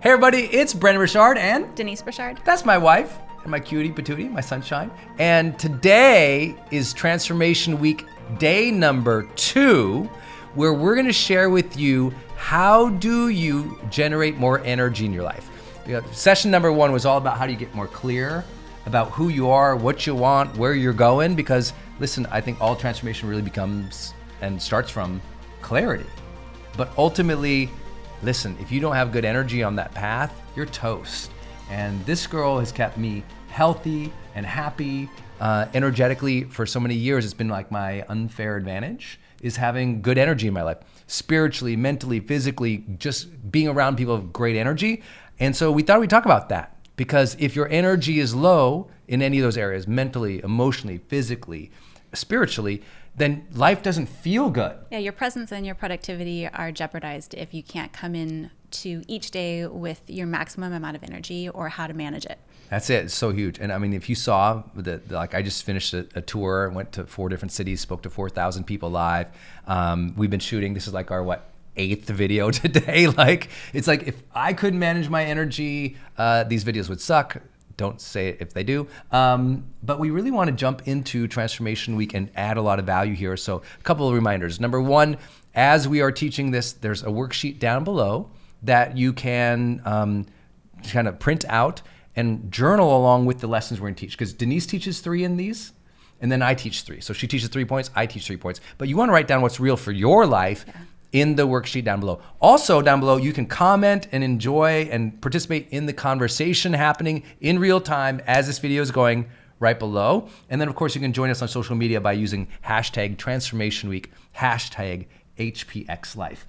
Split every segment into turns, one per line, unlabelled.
Hey everybody, it's Brendon Richard and
Denise Richard.
That's my wife and my cutie patootie, my sunshine. And today is Transformation Week day number 2, where we're gonna share with you how do you generate more energy in your life. Session number 1 was all about how do you get more clear about who you are, what you want, where you're going, because listen, I think all transformation really becomes and starts from clarity. But ultimately, listen, if you don't have good energy on that path, you're toast. And this girl has kept me healthy and happy, energetically for so many years. It's been like my unfair advantage is having good energy in my life, spiritually, mentally, physically, just being around people with great energy. And so we thought we'd talk about that, because if your energy is low in any of those areas, mentally, emotionally, physically, spiritually, then life doesn't feel good.
Yeah, your presence and your productivity are jeopardized if you can't come in to each day with your maximum amount of energy or how to manage it.
That's it. It's so huge. And I mean, if you saw like I just finished a tour, went to 4 different cities, spoke to 4,000 people live. We've been shooting. This is like our 8th video today. Like, it's like if I couldn't manage my energy, these videos would suck. Don't say it if they do. But we really want to jump into Transformation Week and add a lot of value here. So a couple of reminders. Number 1, as we are teaching this, there's a worksheet down below that you can kind of print out and journal along with the lessons we're going to teach. Because Denise teaches 3 in these, and then I teach 3. So she teaches 3 points, I teach 3 points. But you want to write down what's real for your life. Yeah. In the worksheet down below. Also down below, you can comment and enjoy and participate in the conversation happening in real time as this video is going right below. And then of course you can join us on social media by using hashtag Transformation Week, hashtag HPX Life.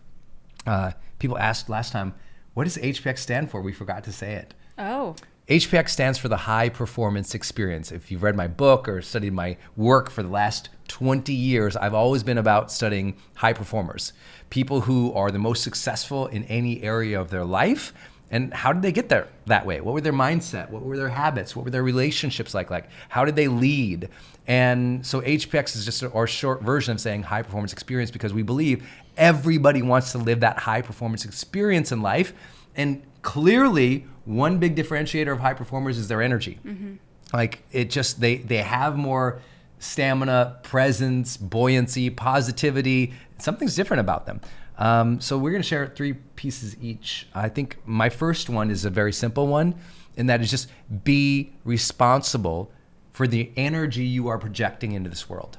People asked last time, what does HPX stand for? We forgot to say it.
Oh.
HPX stands for the High Performance Experience. If you've read my book or studied my work for the last 20 years, I've always been about studying high performers, people who are the most successful in any area of their life. And how did they get there that way? What were their mindset? What were their habits? What were their relationships like? How did they lead? And so HPX is just our short version of saying high performance experience, because we believe everybody wants to live that high performance experience in life. And clearly, one big differentiator of high performers is their energy. Mm-hmm. Like it just, they have more stamina, presence, buoyancy, positivity. Something's different about them. So we're going to share 3 pieces each. I think my first one is a very simple one, and that is just be responsible for the energy you are projecting into this world.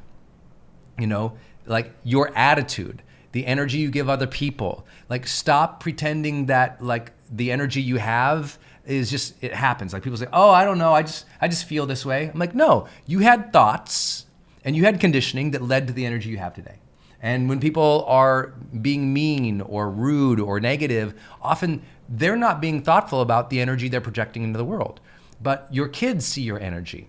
You know, like your attitude, the energy you give other people. Like, stop pretending that like the energy you have is just, it happens. Like people say, oh, I don't know, I just feel this way. I'm like, no, you had thoughts and you had conditioning that led to the energy you have today. And when people are being mean or rude or negative, often they're not being thoughtful about the energy they're projecting into the world. But your kids see your energy.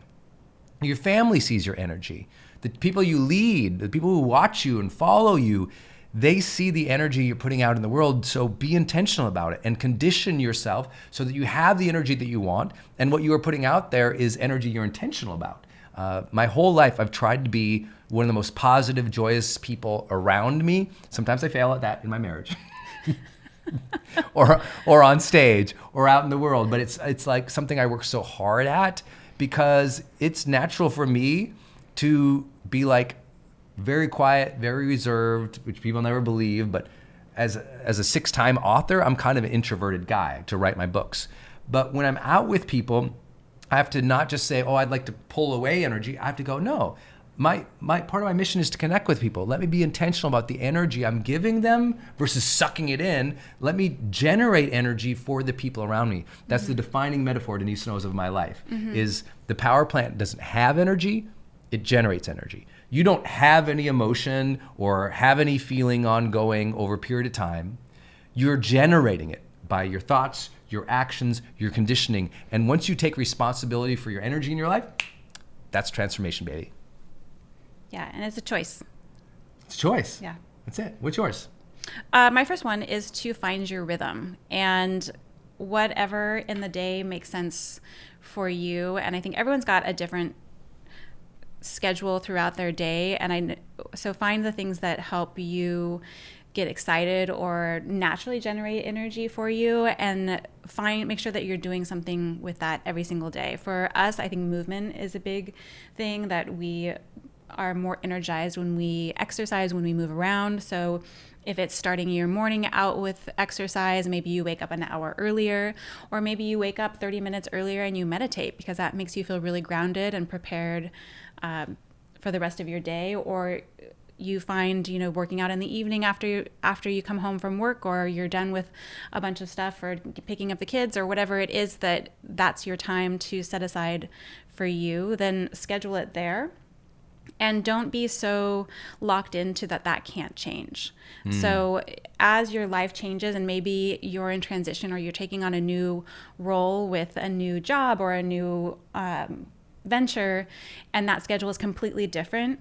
Your family sees your energy. The people you lead, the people who watch you and follow you, they see the energy you're putting out in the world. So be intentional about it and condition yourself so that you have the energy that you want. And what you are putting out there is energy you're intentional about. My whole life, I've tried to be one of the most positive, joyous people around me. Sometimes I fail at that in my marriage or on stage or out in the world. But it's like something I work so hard at, because it's natural for me to be like, very quiet, very reserved, which people never believe. But as a 6-time author, I'm kind of an introverted guy to write my books. But when I'm out with people, I have to not just say, oh, I'd like to pull away energy. I have to go, no, my part of my mission is to connect with people. Let me be intentional about the energy I'm giving them versus sucking it in. Let me generate energy for the people around me. That's the defining metaphor Denise knows of my life, is the power plant doesn't have energy, it generates energy. You don't have any emotion or have any feeling ongoing over a period of time. You're generating it by your thoughts, your actions, your conditioning. And once you take responsibility for your energy in your life, that's transformation, baby.
Yeah, and it's a choice.
It's a choice.
Yeah.
That's it. What's yours?
My first one is to find your rhythm, and whatever in the day makes sense for you. And I think everyone's got a different schedule throughout their day, and so find the things that help you get excited or naturally generate energy for you, and make sure that you're doing something with that every single day. For us, I think movement is a big thing, that we are more energized when we exercise, when we move around. So if it's starting your morning out with exercise, maybe you wake up an hour earlier, or maybe you wake up 30 minutes earlier and you meditate, because that makes you feel really grounded and prepared for the rest of your day. Or you find, working out in the evening after you come home from work, or you're done with a bunch of stuff, or picking up the kids, or whatever it is, that's your time to set aside for you. Then schedule it there. And don't be so locked into that can't change. So as your life changes, and maybe you're in transition, or you're taking on a new role with a new job or a new venture, and that schedule is completely different,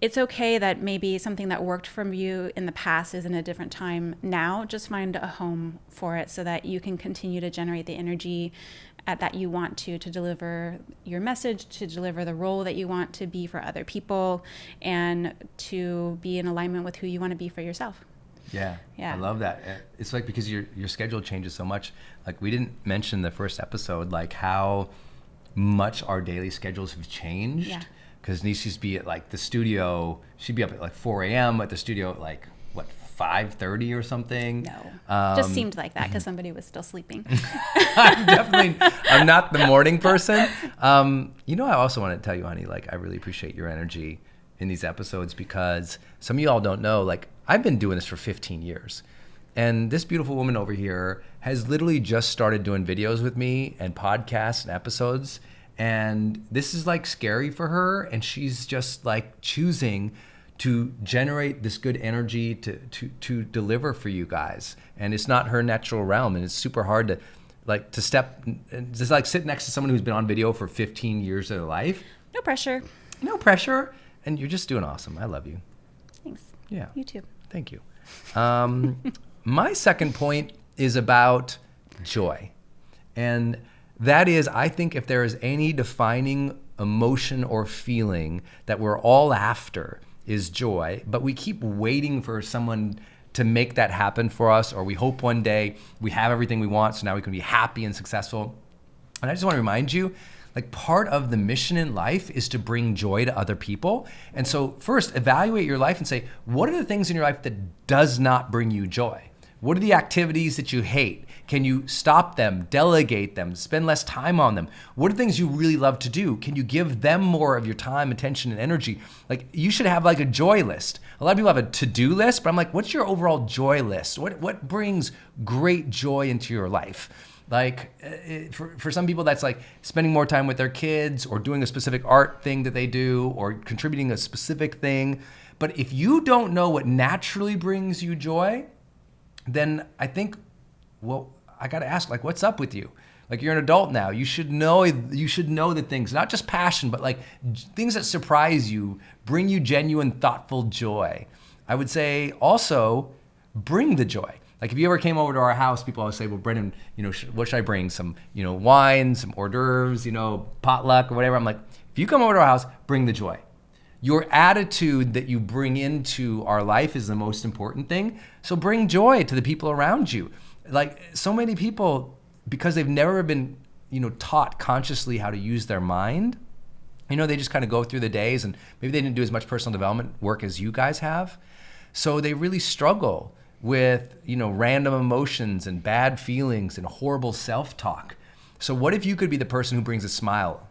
it's okay that maybe something that worked for you in the past is in a different time now. Just find a home for it, so that you can continue to generate the energy that you want to deliver your message, to deliver the role that you want to be for other people, and to be in alignment with who you want to be for yourself.
Yeah. I love that. It's like, because your schedule changes so much. Like, we didn't mention the first episode, like how much our daily schedules have changed.
Yeah.
Because Denise used to be at like the studio, she'd be up at like 4 a.m. at the studio at like, 5:30 or something?
No, just seemed like that because somebody was still sleeping.
I'm not the morning person. I also want to tell you, honey, like, I really appreciate your energy in these episodes, because some of y'all don't know, like, I've been doing this for 15 years. And this beautiful woman over here has literally just started doing videos with me and podcasts and episodes. And this is like scary for her. And she's just like choosing to generate this good energy to deliver for you guys. And it's not her natural realm. And it's super hard to step, just like sit next to someone who's been on video for 15 years of their life.
No pressure.
No pressure. And you're just doing awesome. I love you.
Thanks.
Yeah.
You too.
Thank you. My second point is about joy. And that is, I think if there is any defining emotion or feeling that we're all after, is joy, but we keep waiting for someone to make that happen for us, or we hope one day we have everything we want, so now we can be happy and successful. And I just want to remind you, like, part of the mission in life is to bring joy to other people. And so first, evaluate your life and say, what are the things in your life that does not bring you joy? What are the activities that you hate? Can you stop them, delegate them, spend less time on them? What are things you really love to do? Can you give them more of your time, attention, and energy? Like, you should have like a joy list. A lot of people have a to-do list, but I'm like, what's your overall joy list? What brings great joy into your life? Like, for some people, that's like spending more time with their kids, or doing a specific art thing that they do, or contributing a specific thing. But if you don't know what naturally brings you joy, then I think, well, I got to ask, like, what's up with you? Like, you're an adult now. You should know the things, not just passion, but like things that surprise you, bring you genuine, thoughtful joy. I would say also bring the joy. Like, if you ever came over to our house, people always say, well, Brendon, what should I bring? Some, wine, some hors d'oeuvres, potluck or whatever. I'm like, if you come over to our house, bring the joy. Your attitude that you bring into our life is the most important thing. So bring joy to the people around you. Like, so many people, because they've never been, taught consciously how to use their mind, they just kind of go through the days, and maybe they didn't do as much personal development work as you guys have. So they really struggle with, random emotions and bad feelings and horrible self-talk. So what if you could be the person who brings a smile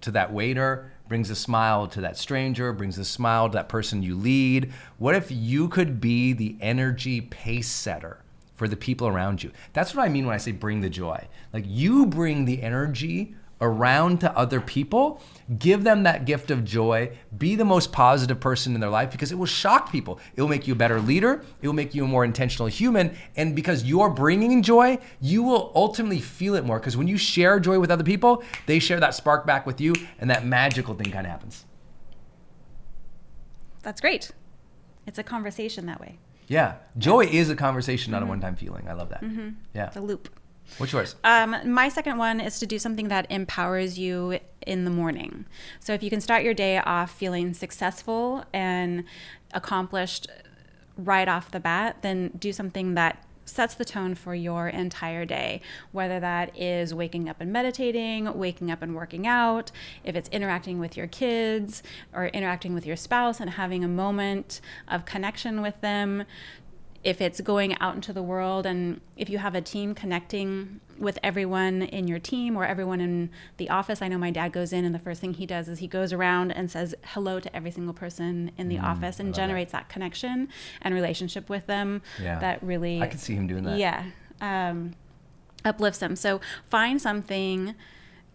to that waiter, brings a smile to that stranger, brings a smile to that person you lead? What if you could be the energy pace setter for the people around you? That's what I mean when I say bring the joy. Like, you bring the energy around to other people, give them that gift of joy, be the most positive person in their life, because it will shock people. It will make you a better leader. It will make you a more intentional human. And because you're bringing joy, you will ultimately feel it more, because when you share joy with other people, they share that spark back with you, and that magical thing kind of happens.
That's great. It's a conversation that way.
Yeah. Joy is a conversation, not a one-time feeling. I love that. Yeah.
It's a loop.
What's yours?
My second one is to do something that empowers you in the morning. So if you can start your day off feeling successful and accomplished right off the bat, then do something that sets the tone for your entire day, whether that is waking up and meditating, waking up and working out, if it's interacting with your kids or interacting with your spouse and having a moment of connection with them, if it's going out into the world, and if you have a team, connecting with everyone in your team or everyone in the office. I know my dad goes in and the first thing he does is he goes around and says hello to every single person in the office and generates that connection and relationship with them.
Yeah.
That really,
I can see him doing that.
Yeah. Uplifts them. So find something,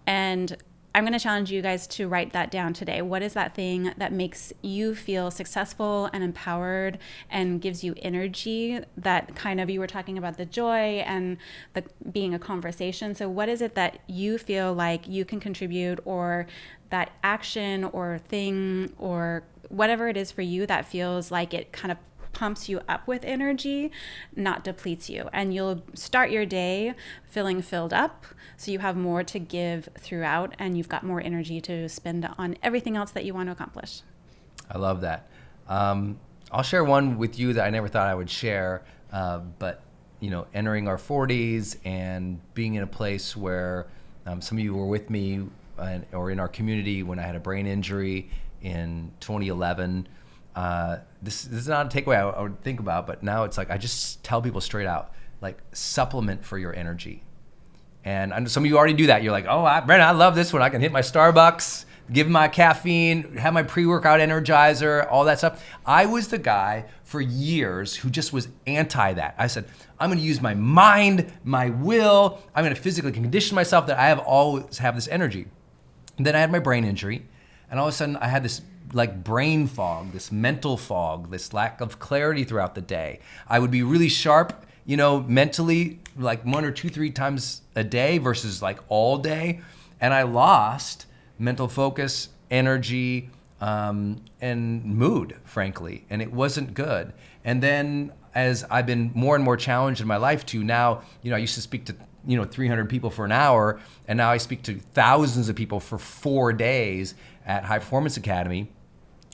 and I'm going to challenge you guys to write that down today. What is that thing that makes you feel successful and empowered and gives you energy? That kind of, you were talking about the joy and the being a conversation. So what is it that you feel like you can contribute, or that action or thing or whatever it is for you that feels like it kind of pumps you up with energy, not depletes you. And you'll start your day feeling filled up, so you have more to give throughout, and you've got more energy to spend on everything else that you want to accomplish.
I love that. I'll share one with you that I never thought I would share, but entering our 40s and being in a place where some of you were with me or in our community when I had a brain injury in 2011. This is not a takeaway I would think about, but now it's like I just tell people straight out, like, supplement for your energy. And I know some of you already do that. You're like, oh, Brendon, I love this one. I can hit my Starbucks, give my caffeine, have my pre-workout energizer, all that stuff. I was the guy for years who just was anti that. I said, I'm going to use my mind, my will. I'm going to physically condition myself that I always have this energy. And then I had my brain injury, and all of a sudden I had this like brain fog, this mental fog, this lack of clarity throughout the day. I would be really sharp, mentally, like 1 or 2, 3 times a day versus like all day. And I lost mental focus, energy, and mood, frankly. And it wasn't good. And then as I've been more and more challenged in my life to now, I used to speak to 300 people for an hour, and now I speak to thousands of people for 4 days at High Performance Academy.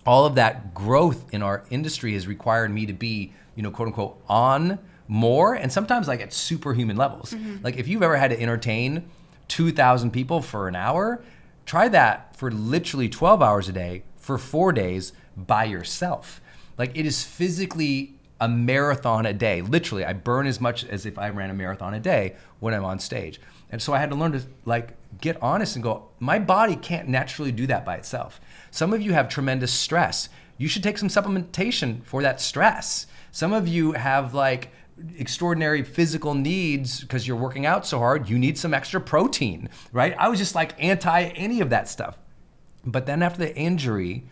All of that growth in our industry has required me to be, quote unquote, on more, and sometimes like at superhuman levels. Mm-hmm. Like if you've ever had to entertain 2,000 people for an hour, try that for literally 12 hours a day for 4 days by yourself. Like it is physically a marathon a day. Literally, I burn as much as if I ran a marathon a day when I'm on stage. And so I had to learn to like get honest and go, my body can't naturally do that by itself. Some of you have tremendous stress. You should take some supplementation for that stress. Some of you have like extraordinary physical needs because you're working out so hard. You need some extra protein, right? I was just like anti any of that stuff. But then after the injury,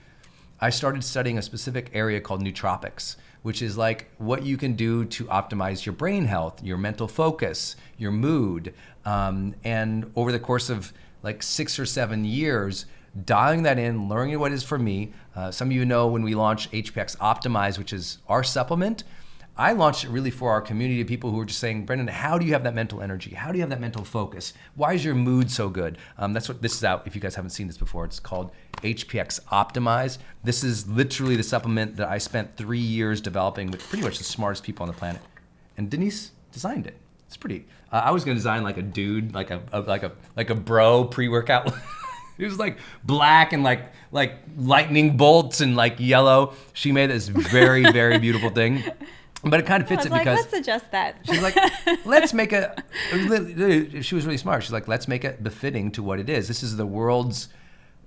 I started studying a specific area called nootropics, which is like what you can do to optimize your brain health, your mental focus, your mood. And over the course of like 6 or 7 years, dialing that in, learning what it is for me. Some of you know when we launched HPX Optimize, which is our supplement, I launched it really for our community of people who were just saying, Brendon, how do you have that mental energy? How do you have that mental focus? Why is your mood so good? That's what this is out. If you guys haven't seen this before, it's called HPX Optimize. This is literally the supplement that I spent 3 years developing with pretty much the smartest people on the planet. And Denise designed it. It's pretty. I was going to design like a dude, like a bro pre-workout. It was like black and like lightning bolts and like yellow. She made this very, very beautiful thing. But it kind of fits it because
let's adjust that.
She's like, let's make she was really smart. She's like, let's make it befitting to what it is. This is the world's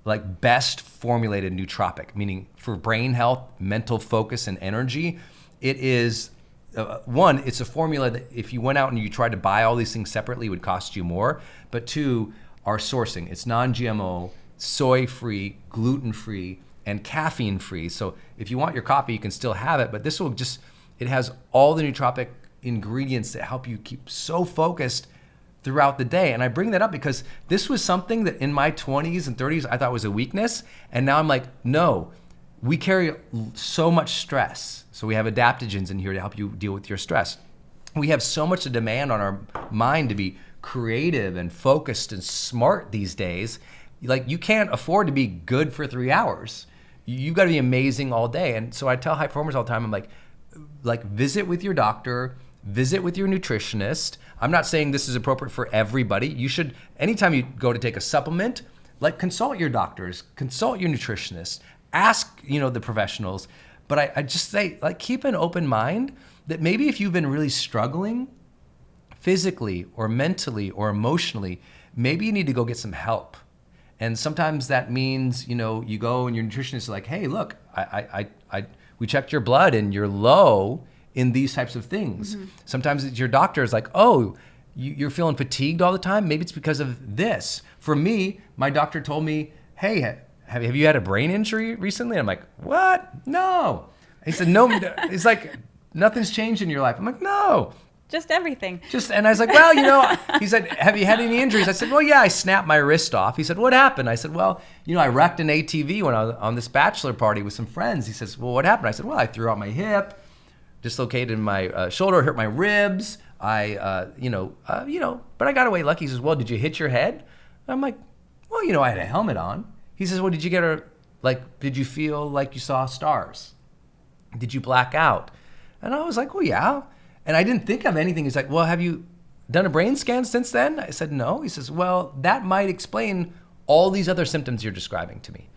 like best formulated nootropic, meaning for brain health, mental focus, and energy. It is one, it's a formula that if you went out and you tried to buy all these things separately, it would cost you more. But two, our sourcing. It's non-GMO, soy-free, gluten-free, and caffeine-free. So if you want your coffee, you can still have it, but this will just, it has all the nootropic ingredients that help you keep so focused throughout the day. And I bring that up because this was something that in my 20s and 30s I thought was a weakness. And now I'm like, no, we carry so much stress. So we have adaptogens in here to help you deal with your stress. We have so much demand on our mind to be creative and focused and smart these days. Like you can't afford to be good for 3 hours. You've got to be amazing all day. And so I tell high performers all the time, I'm like, like visit with your doctor, visit with your nutritionist. I'm not saying this is appropriate for everybody. You should, anytime you go to take a supplement, like consult your doctors, consult your nutritionist, ask, the professionals. But I just say, like, keep an open mind that maybe if you've been really struggling physically or mentally or emotionally, maybe you need to go get some help. And sometimes that means, you go and your nutritionist is like, hey, look, we checked your blood and you're low in these types of things. Mm-hmm. Sometimes it's your doctor is like, oh, you're feeling fatigued all the time. Maybe it's because of this. For me, my doctor told me, hey, have you had a brain injury recently? I'm like, what? No. He said, no. He's like, nothing's changed in your life. I'm like, no.
Just everything.
And I was like, well, he said, have you had any injuries? I said, well, yeah, I snapped my wrist off. He said, what happened? I said, well, I wrecked an ATV when I was on this bachelor party with some friends. He says, well, what happened? I said, well, I threw out my hip, dislocated my shoulder, hurt my ribs. But I got away lucky. He says, well, did you hit your head? I'm like, well, I had a helmet on. He says, well, did you feel like you saw stars? Did you black out? And I was like, well, yeah. And I didn't think of anything. He's like, well, have you done a brain scan since then? I said, no. He says, well, that might explain all these other symptoms you're describing to me.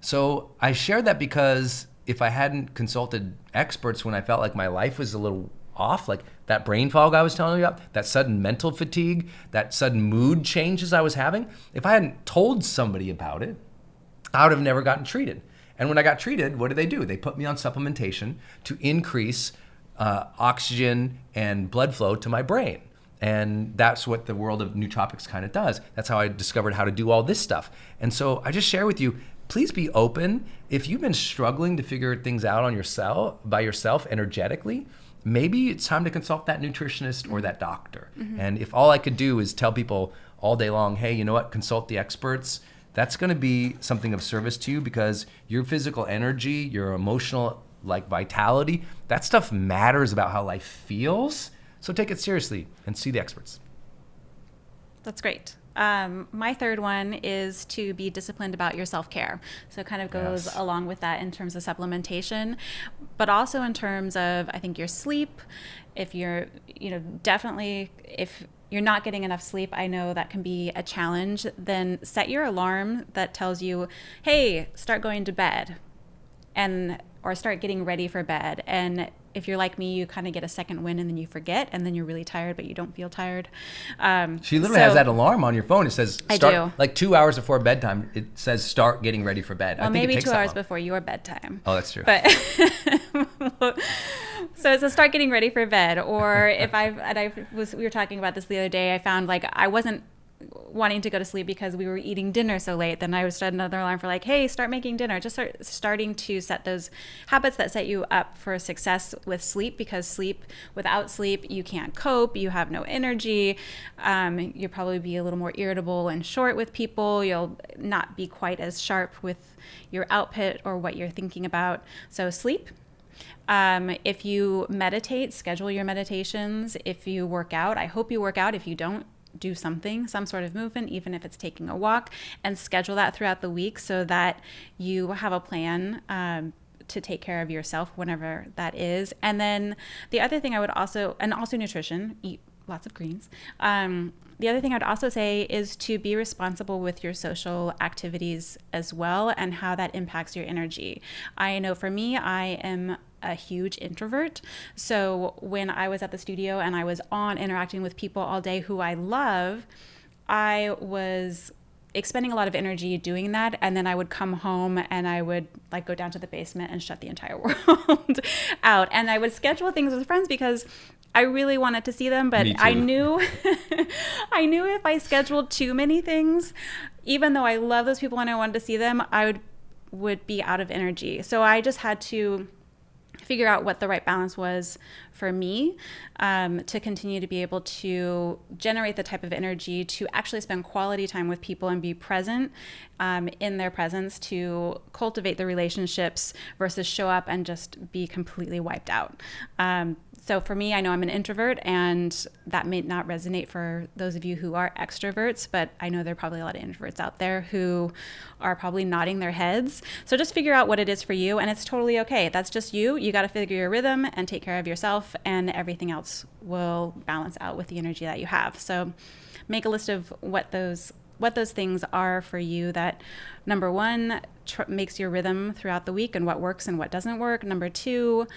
So I shared that because if I hadn't consulted experts when I felt like my life was a little off, like that brain fog I was telling you about, that sudden mental fatigue, that sudden mood changes I was having, if I hadn't told somebody about it, I would have never gotten treated. And when I got treated, what do? They put me on supplementation to increase oxygen and blood flow to my brain. And that's what the world of nootropics kind of does. That's how I discovered how to do all this stuff. And so I just share with you, please be open. If you've been struggling to figure things out by yourself energetically, maybe it's time to consult that nutritionist or that doctor. Mm-hmm. And if all I could do is tell people all day long, hey, you know what, consult the experts, that's going to be something of service to you because your physical energy, your emotional vitality, that stuff matters about how life feels. So take it seriously and see the experts.
That's great. My third one is to be disciplined about your self-care. So it kind of goes along with that in terms of supplementation, but also in terms of, I think, your sleep. If you're, definitely, if you're not getting enough sleep, I know that can be a challenge, then set your alarm that tells you, hey, start going to bed or start getting ready for bed. And if you're like me, you kind of get a second wind and then you forget and then you're really tired, but you don't feel tired.
She literally has that alarm on your phone. It says start,
I do.
2 hours before bedtime. It says start getting ready for bed.
Well,
I think
maybe
it takes
2
that
hours
long.
before your bedtime.
Oh, that's true.
But so it's a start getting ready for bed. Or if we were talking about this the other day, I found I wasn't wanting to go to sleep because we were eating dinner so late. Then I would set another alarm for hey, start making dinner. Just starting to set those habits that set you up for success with sleep, because without sleep, you can't cope. You have no energy. You'll probably be a little more irritable and short with people. You'll not be quite as sharp with your output or what you're thinking about. So sleep. If you meditate, schedule your meditations. If you work out, I hope you work out. If you don't, do some sort of movement, even if it's taking a walk, and schedule that throughout the week so that you have a plan to take care of yourself whenever that is. And then the other thing also nutrition, eat lots of greens. The other thing I'd also say is to be responsible with your social activities as well and how that impacts your energy. I know for me, I am a huge introvert. So when I was at the studio and I was interacting with people all day who I love, I was expending a lot of energy doing that, and then I would come home and I would go down to the basement and shut the entire world out. And I would schedule things with friends because I really wanted to see them, but I knew if I scheduled too many things, even though I love those people and I wanted to see them, I would be out of energy. So I just had to figure out what the right balance was for me to continue to be able to generate the type of energy to actually spend quality time with people and be present in their presence, to cultivate the relationships versus show up and just be completely wiped out. So for me, I know I'm an introvert, and that may not resonate for those of you who are extroverts, but I know there are probably a lot of introverts out there who are probably nodding their heads. So just figure out what it is for you, and it's totally okay. That's just you. You got to figure your rhythm and take care of yourself, and everything else will balance out with the energy that you have. So make a list of what those things are for you that, number one, makes your rhythm throughout the week and what works and what doesn't work. Number two,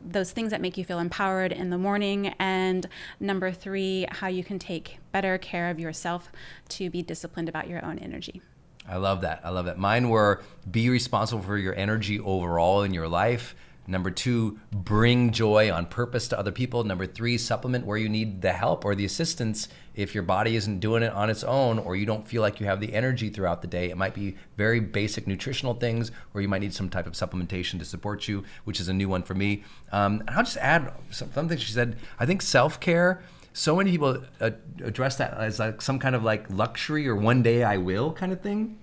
those things that make you feel empowered in the morning. And number three, how you can take better care of yourself to be disciplined about your own energy.
I love that. I love that. Mine were be responsible for your energy overall in your life. Number two, bring joy on purpose to other people. Number three, supplement where you need the help or the assistance if your body isn't doing it on its own, or you don't feel like you have the energy throughout the day. It might be very basic nutritional things, or you might need some type of supplementation to support you, which is a new one for me. And I'll just add something she said. I think self-care, so many people address that as like some kind of like luxury or one day I will kind of thing.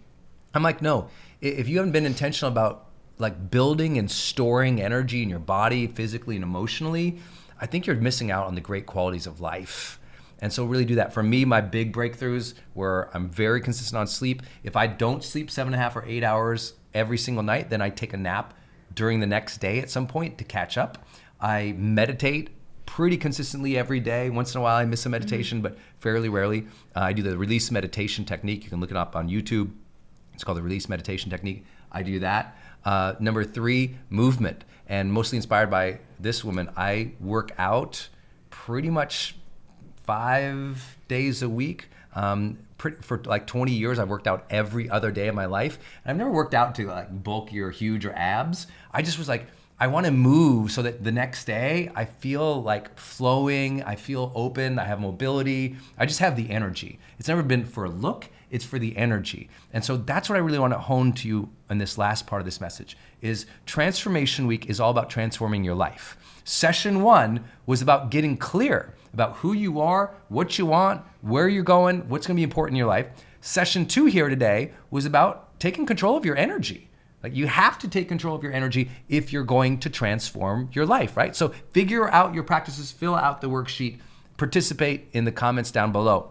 I'm like, no, if you haven't been intentional about like building and storing energy in your body, physically and emotionally, I think you're missing out on the great qualities of life. And so really do that. For me, my big breakthroughs were I'm very consistent on sleep. If I don't sleep 7.5 or 8 hours every single night, then I take a nap during the next day at some point to catch up. I meditate pretty consistently every day. Once in a while I miss a meditation, but fairly rarely. I do the release meditation technique. You can look it up on YouTube. It's called the release meditation technique. I do that. Number three, movement. And mostly inspired by this woman, I work out pretty much 5 days a week. For like 20 years, I've worked out every other day of my life. And I've never worked out to like bulky or huge or abs. I just was like, I want to move so that the next day I feel like flowing, I feel open, I have mobility, I just have the energy. It's never been for a look, it's for the energy. And so that's what I really want to hone to you in this last part of this message is Transformation Week is all about transforming your life. Session 1 was about getting clear about who you are, what you want, where you're going, what's going to be important in your life. Session 2 here today was about taking control of your energy. Like you have to take control of your energy if you're going to transform your life, right? So figure out your practices, fill out the worksheet, participate in the comments down below.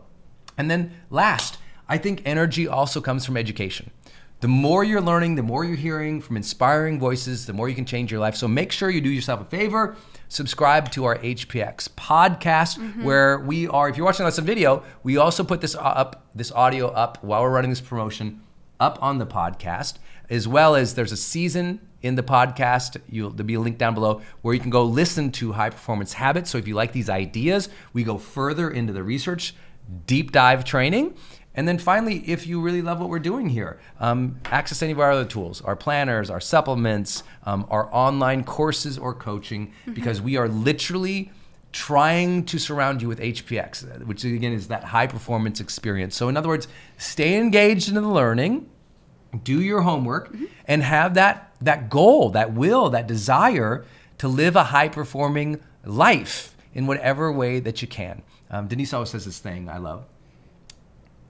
And then last, I think energy also comes from education. The more you're learning, the more you're hearing from inspiring voices, the more you can change your life. So make sure you do yourself a favor, subscribe to our HPX podcast, where we are, if you're watching us on video, we also put this audio up while we're running this promotion up on the podcast, as well as there's a season in the podcast. There'll be a link down below where you can go listen to High Performance Habits. So if you like these ideas, we go further into the research, deep dive training. And then finally, if you really love what we're doing here, access any of our other tools, our planners, our supplements, our online courses or coaching, because we are literally trying to surround you with HPX, which again is that high performance experience. So in other words, stay engaged in the learning, do your homework, and have that goal, that will, that desire to live a high performing life in whatever way that you can. Denise always says this thing I love.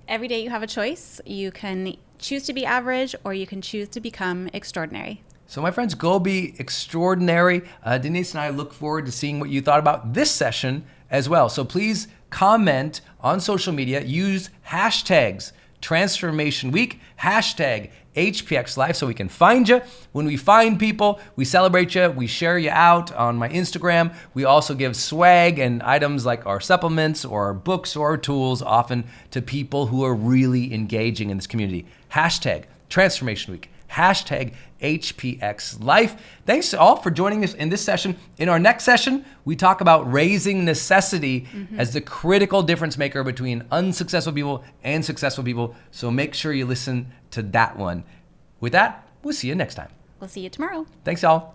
Every day you have a choice. You can choose to be average, or you can choose to become extraordinary.
So my friends, go be extraordinary. Denise and I look forward to seeing what you thought about this session as well. So please comment on social media. Use hashtags Transformation Week, hashtag HPX Life, so we can find you. When we find people, we celebrate you. We share you out on my Instagram. We also give swag and items like our supplements or our books or our tools often to people who are really engaging in this community. Hashtag Transformation Week, hashtag HPX Life. Thanks to all for joining us in this session. In our next session, we talk about raising necessity as the critical difference maker between unsuccessful people and successful people. So make sure you listen to that one. With that, we'll see you next time.
We'll see you tomorrow.
Thanks, y'all.